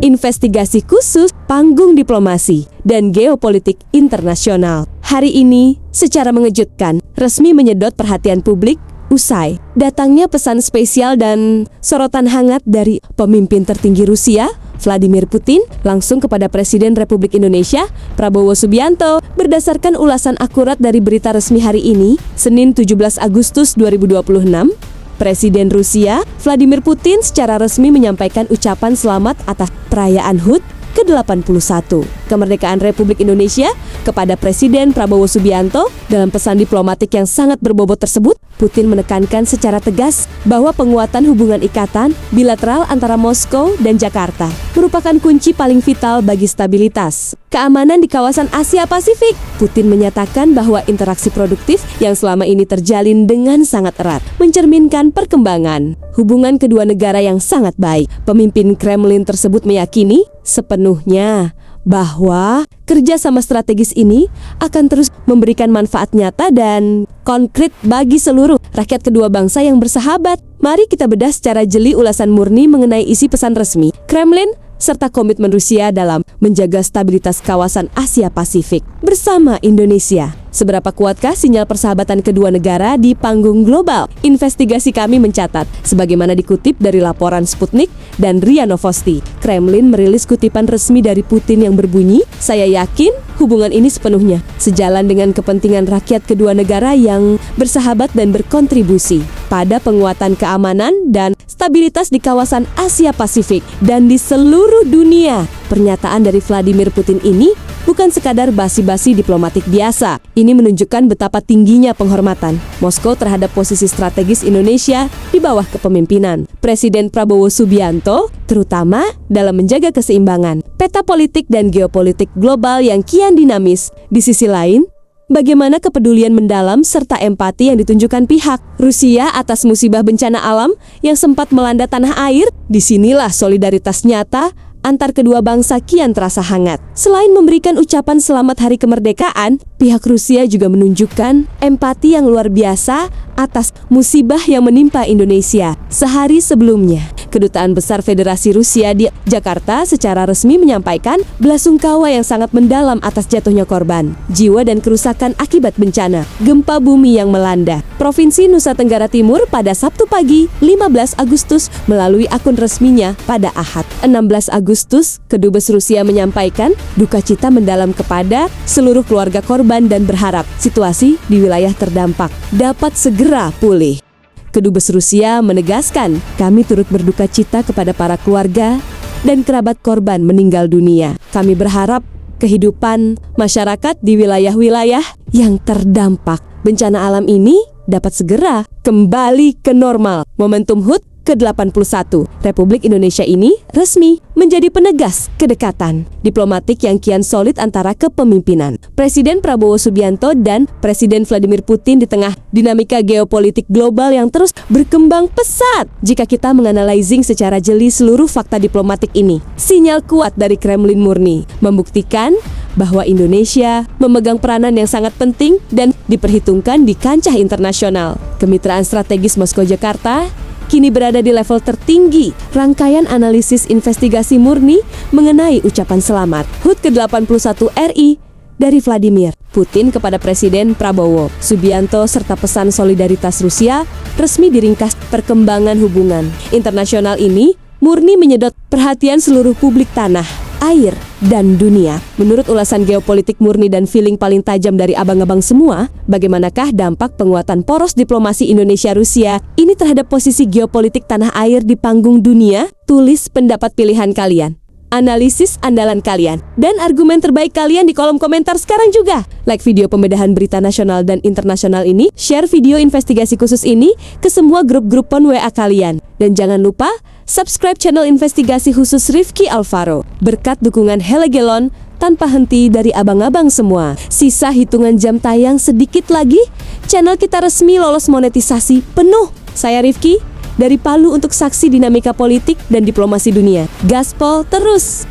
investigasi khusus panggung diplomasi dan geopolitik internasional. Hari ini, secara mengejutkan, resmi menyedot perhatian publik usai datangnya pesan spesial dan sorotan hangat dari pemimpin tertinggi Rusia, Vladimir Putin, langsung kepada Presiden Republik Indonesia, Prabowo Subianto. Berdasarkan ulasan akurat dari berita resmi hari ini, Senin 17 Agustus 2026, Presiden Rusia, Vladimir Putin secara resmi menyampaikan ucapan selamat atas perayaan HUT ke-81 kemerdekaan Republik Indonesia kepada Presiden Prabowo Subianto. Dalam pesan diplomatik yang sangat berbobot tersebut, Putin menekankan secara tegas bahwa penguatan hubungan ikatan bilateral antara Moskow dan Jakarta merupakan kunci paling vital bagi stabilitas keamanan di kawasan Asia Pasifik. Putin menyatakan bahwa interaksi produktif yang selama ini terjalin dengan sangat erat mencerminkan perkembangan hubungan kedua negara yang sangat baik. Pemimpin Kremlin tersebut meyakini sepenuhnya bahwa kerjasama strategis ini akan terus memberikan manfaat nyata dan konkret bagi seluruh rakyat kedua bangsa yang bersahabat. Mari kita bedah secara jeli ulasan murni mengenai isi pesan resmi Kremlin serta komitmen Rusia dalam menjaga stabilitas kawasan Asia Pasifik bersama Indonesia. Seberapa kuatkah sinyal persahabatan kedua negara di panggung global? Investigasi kami mencatat, sebagaimana dikutip dari laporan Sputnik dan RIA Novosti, Kremlin merilis kutipan resmi dari Putin yang berbunyi, "Saya yakin hubungan ini sepenuhnya sejalan dengan kepentingan rakyat kedua negara yang bersahabat dan berkontribusi pada penguatan keamanan dan stabilitas di kawasan Asia Pasifik dan di seluruh dunia." Pernyataan dari Vladimir Putin ini bukan sekadar basi-basi diplomatik biasa. Ini menunjukkan betapa tingginya penghormatan Moskow terhadap posisi strategis Indonesia di bawah kepemimpinan Presiden Prabowo Subianto, terutama dalam menjaga keseimbangan peta politik dan geopolitik global yang kian dinamis. Di sisi lain, bagaimana kepedulian mendalam serta empati yang ditunjukkan pihak Rusia atas musibah bencana alam yang sempat melanda tanah air. Disinilah solidaritas nyata antar kedua bangsa kian terasa hangat. Selain memberikan ucapan selamat hari kemerdekaan, pihak Rusia juga menunjukkan empati yang luar biasa atas musibah yang menimpa Indonesia. Sehari sebelumnya, Kedutaan Besar Federasi Rusia di Jakarta secara resmi menyampaikan belasungkawa yang sangat mendalam atas jatuhnya korban, jiwa dan kerusakan akibat bencana gempa bumi yang melanda Provinsi Nusa Tenggara Timur pada Sabtu pagi 15 Agustus melalui akun resminya pada Ahad 16 Agustus. Kedubes Rusia menyampaikan duka cita mendalam kepada seluruh keluarga korban dan berharap situasi di wilayah terdampak dapat segera pulih. Kedubes Rusia menegaskan, "Kami turut berduka cita kepada para keluarga dan kerabat korban meninggal dunia. Kami berharap kehidupan masyarakat di wilayah-wilayah yang terdampak bencana alam ini dapat segera kembali ke normal." Momentum HUT ke-81 Republik Indonesia ini resmi menjadi penegas kedekatan diplomatik yang kian solid antara kepemimpinan Presiden Prabowo Subianto dan Presiden Vladimir Putin di tengah dinamika geopolitik global yang terus berkembang pesat. Jika kita menganalising secara jeli seluruh fakta diplomatik ini, sinyal kuat dari Kremlin murni membuktikan bahwa Indonesia memegang peranan yang sangat penting dan diperhitungkan di kancah internasional. Kemitraan strategis Moskow-Jakarta kini berada di level tertinggi. Rangkaian analisis investigasi murni mengenai ucapan selamat HUT ke-81 RI dari Vladimir Putin kepada Presiden Prabowo Subianto serta pesan solidaritas Rusia resmi diringkas. Perkembangan hubungan internasional ini murni menyedot perhatian seluruh publik tanah, air, dan dunia. Menurut ulasan geopolitik murni dan feeling paling tajam dari abang-abang semua, bagaimanakah dampak penguatan poros diplomasi Indonesia-Rusia ini terhadap posisi geopolitik tanah air di panggung dunia? Tulis pendapat pilihan kalian, analisis andalan kalian, dan argumen terbaik kalian di kolom komentar sekarang juga. Like video pembedahan berita nasional dan internasional ini, share video investigasi khusus ini ke semua grup-grup pon WA kalian, dan jangan lupa subscribe channel investigasi khusus Rifki Alvaro. Berkat dukungan Helegelon tanpa henti dari abang-abang semua, sisa hitungan jam tayang sedikit lagi, channel kita resmi lolos monetisasi penuh. Saya Rifki dari Palu untuk saksi dinamika politik dan diplomasi dunia. Gaspol terus!